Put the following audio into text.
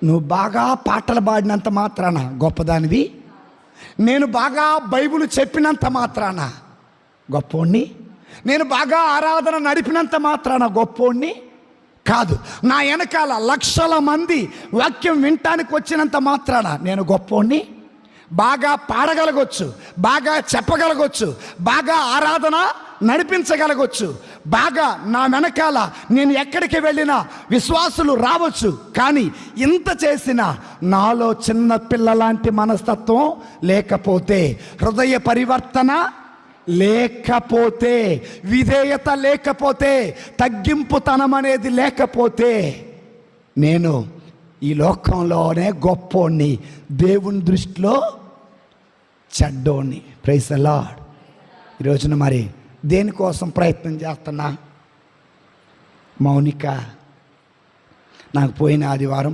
నువ్వు బాగా పాటలు పాడినంత మాత్రాన గొప్పదానివి, నేను బాగా బైబిల్ చెప్పినంత మాత్రాన గొప్పోణ్ణి, నేను బాగా ఆరాధన నడిపినంత మాత్రాన గొప్పోణ్ణి కాదు. నా వెనకాల లక్షల మంది వాక్యం వినటానికి వచ్చినంత మాత్రాన నేను గొప్పోణ్ణి. బాగా పాడగలగొచ్చు, బాగా చెప్పగలగొచ్చు, బాగా ఆరాధన నడిపించగలగొచ్చు, బాగా నా వెనకాల నేను ఎక్కడికి వెళ్ళినా విశ్వాసులు రావచ్చు. కానీ ఇంత చేసినా నాలో చిన్న పిల్లలాంటి మనస్తత్వం లేకపోతే, హృదయ పరివర్తన లేకపోతే, విధేయత లేకపోతే, తగ్గింపుతనం అనేది లేకపోతే నేను ఈ లోకంలోనే గొప్పోణ్ణి, దేవుని దృష్టిలో చెడ్డోణ్ణి. Praise the lord. ఈరోజున మరి దేనికోసం ప్రయత్నం చేస్తున్నా? మౌనిక నాకు పోయిన ఆదివారం